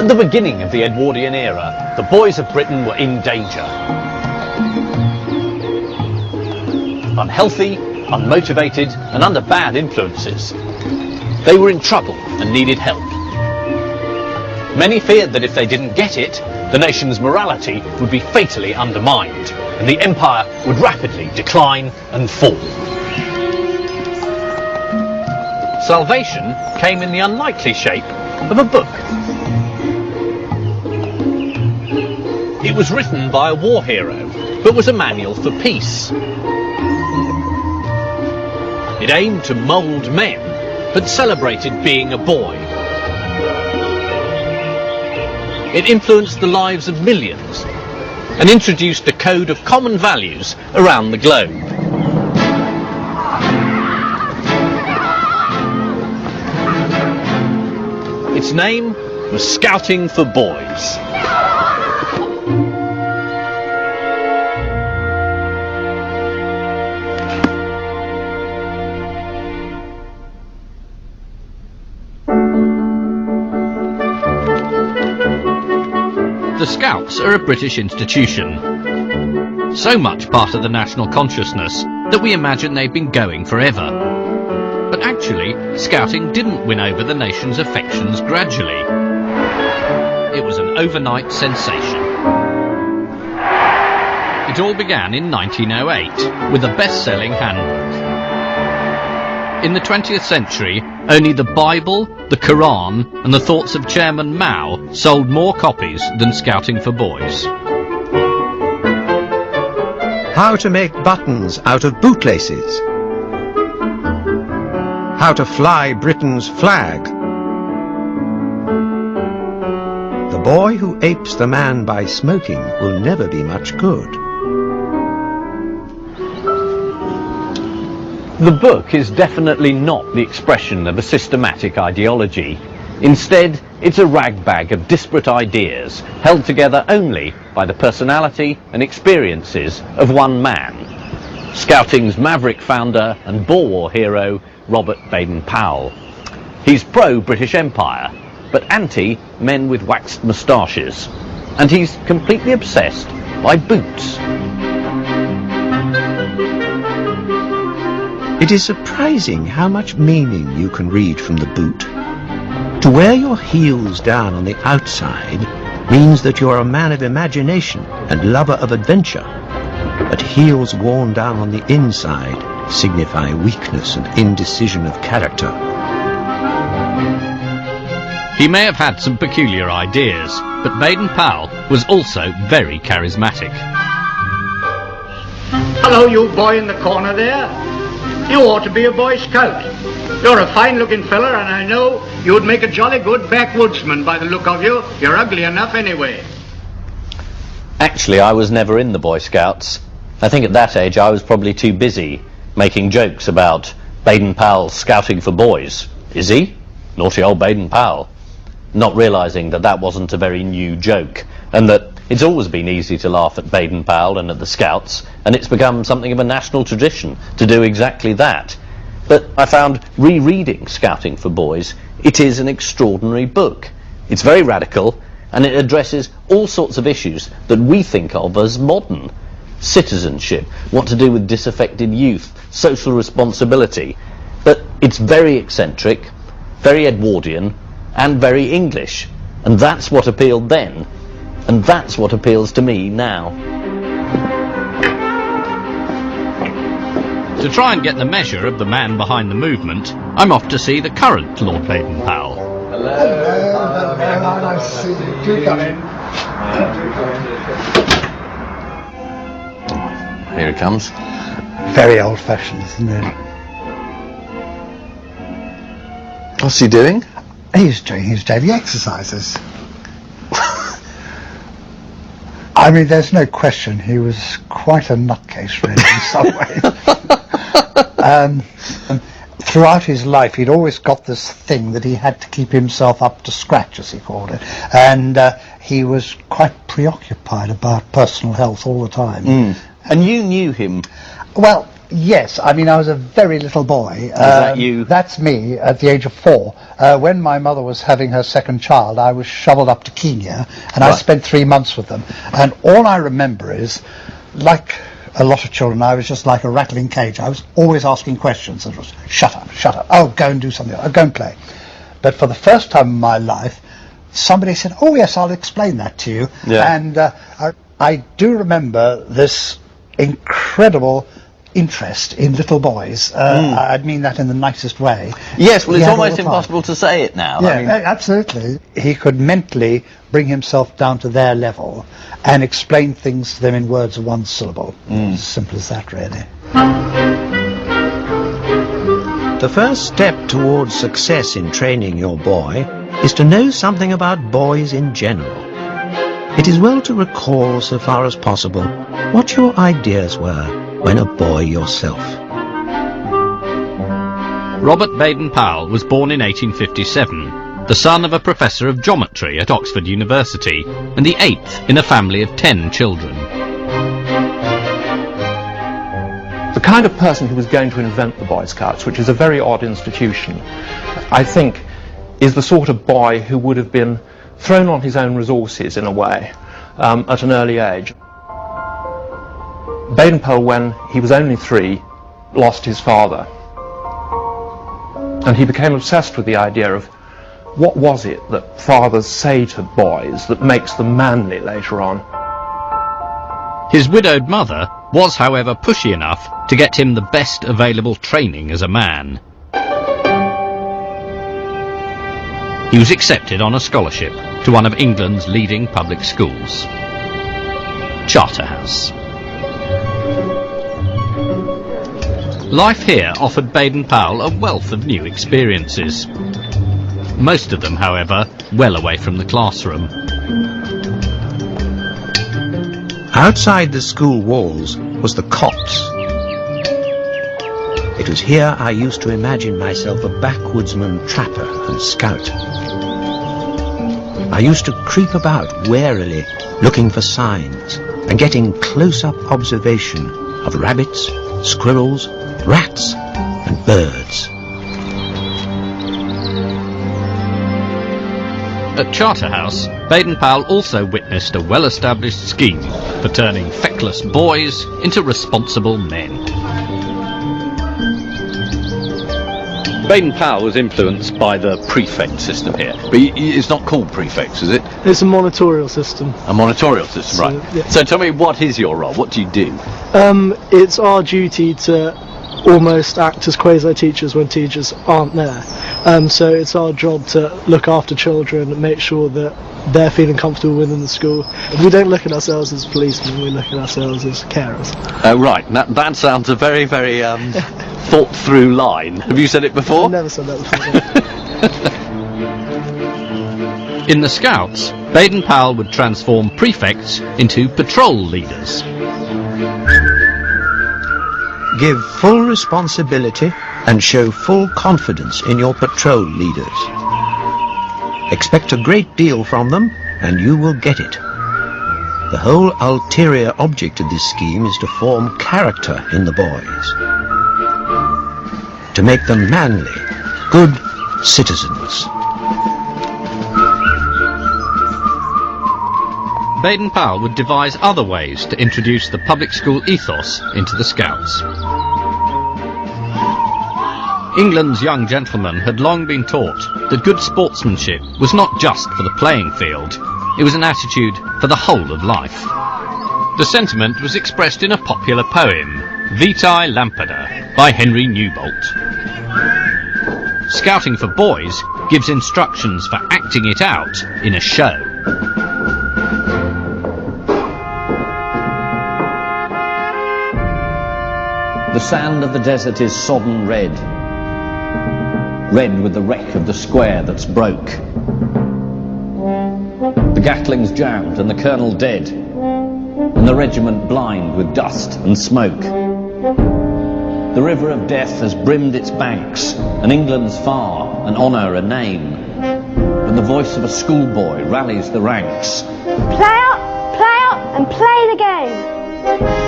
At the beginning of the Edwardian era, the boys of Britain were in danger. Unhealthy, unmotivated, and under bad influences. They were in trouble and needed help. Many feared that if they didn't get it, the nation's morality would be fatally undermined, and the empire would rapidly decline and fall. Salvation came in the unlikely shape of a book. It was written by a war hero, but was a manual for peace. It aimed to mould men, but celebrated being a boy. It influenced the lives of millions and introduced a code of common values around the globe. Its name was Scouting for Boys. The Scouts are a British institution, so much part of the national consciousness that we imagine they've been going forever. But actually, Scouting didn't win over the nation's affections gradually. It was an overnight sensation. It all began in 1908 with a best-selling handbook. In the 20th century, only the Bible, the Quran and the thoughts of Chairman Mao sold more copies than Scouting for Boys. How to make buttons out of bootlaces. How to fly Britain's flag. The boy who apes the man by smoking will never be much good. The book is definitely not the expression of a systematic ideology. Instead, it's a ragbag of disparate ideas held together only by the personality and experiences of one man, Scouting's maverick founder and Boer War hero, Robert Baden-Powell. He's pro-British Empire, but anti-men with waxed moustaches. And he's completely obsessed by boots. It is surprising how much meaning you can read from the boot. To wear your heels down on the outside means that you're a man of imagination and lover of adventure. But heels worn down on the inside signify weakness and indecision of character. He may have had some peculiar ideas, but Baden-Powell was also very charismatic. Hello, you boy in the corner there. You ought to be a Boy Scout. You're a fine-looking fella, and I know you would make a jolly good backwoodsman by the look of you. You're ugly enough anyway. Actually, I was never in the Boy Scouts. I think at that age I was probably too busy making jokes about Baden-Powell scouting for boys. Is he? Naughty old Baden-Powell. Not realising that that wasn't a very new joke, and that it's always been easy to laugh at Baden-Powell and at the Scouts, and it's become something of a national tradition to do exactly that. But I found rereading Scouting for Boys, it is an extraordinary book. It's very radical, and it addresses all sorts of issues that we think of as modern. Citizenship, what to do with disaffected youth, social responsibility. But it's very eccentric, very Edwardian, and very English. And that's what appealed then, and that's what appeals to me now. To try and get the measure of the man behind the movement, I'm off to see the current Lord Baden-Powell. Hello. Hello. Nice to see you. Do come in. Here it comes. Very old-fashioned, isn't it? What's he doing? He's doing his daily exercises. I mean, there's no question he was quite a nutcase, really, in some ways. And throughout his life, he'd always got this thing that he had to keep himself up to scratch, as he called it. And he was quite preoccupied about personal health all the time. And you knew him? Well, Yes, I mean, I was a very little boy. Is that you? That's me at the age of 4. When my mother was having her second child, I was shoveled up to Kenya, and I spent 3 months with them. And all I remember is, like a lot of children, I was just like a rattling cage. I was always asking questions. It was, shut up, oh, go and do something, oh, go and play. But for the first time in my life, somebody said, oh yes, I'll explain that to you. Yeah. And I do remember this incredible interest in little boys. I mean that in the nicest way. Yes, well, it's almost impossible to say it now. Yeah, I mean, absolutely. He could mentally bring himself down to their level and explain things to them in words of one syllable. As simple as that, really. The first step towards success in training your boy is to know something about boys in general. It is well to recall, so far as possible, what your ideas were when a boy yourself. Robert Baden-Powell was born in 1857, the son of a professor of geometry at Oxford University, and the 8th in a family of 10 children. The kind of person who was going to invent the Boy Scouts, which is a very odd institution, I think is the sort of boy who would have been thrown on his own resources in a way at an early age. Baden-Powell, when he was only 3, lost his father, and he became obsessed with the idea of what was it that fathers say to boys that makes them manly later on. His widowed mother was, however, pushy enough to get him the best available training as a man. He was accepted on a scholarship to one of England's leading public schools, Charterhouse. Life here offered Baden-Powell a wealth of new experiences. Most of them, however, well away from the classroom. Outside the school walls was the copse. It was here I used to imagine myself a backwoodsman, trapper and scout. I used to creep about warily, looking for signs and getting close-up observation of rabbits, squirrels, rats and birds. At Charterhouse, Baden-Powell also witnessed a well-established scheme for turning feckless boys into responsible men. Baden-Powell was influenced by the prefect system here, but it's not called prefects, is it? It's a monitorial system. A monitorial system, So, right. yeah. So tell me, what is your role? What do you do? It's our duty to almost act as quasi-teachers when teachers aren't there. So it's our job to look after children and make sure that they're feeling comfortable within the school. We don't look at ourselves as policemen, we look at ourselves as carers. Oh, right. That sounds a very, very thought-through line. Have you said it before? I've never said that before. In the Scouts, Baden-Powell would transform prefects into patrol leaders. Give full responsibility and show full confidence in your patrol leaders. Expect a great deal from them and you will get it. The whole ulterior object of this scheme is to form character in the boys, to make them manly, good citizens. Baden-Powell would devise other ways to introduce the public school ethos into the Scouts. England's young gentlemen had long been taught that good sportsmanship was not just for the playing field, it was an attitude for the whole of life. The sentiment was expressed in a popular poem, Vitae Lampada, by Henry Newbolt. Scouting for Boys gives instructions for acting it out in a show. The sand of the desert is sodden red, red with the wreck of the square that's broke. The Gatling's jammed and the colonel dead, and the regiment blind with dust and smoke. The river of death has brimmed its banks, and England's far, and honour a name. But the voice of a schoolboy rallies the ranks. Play up, and play the game.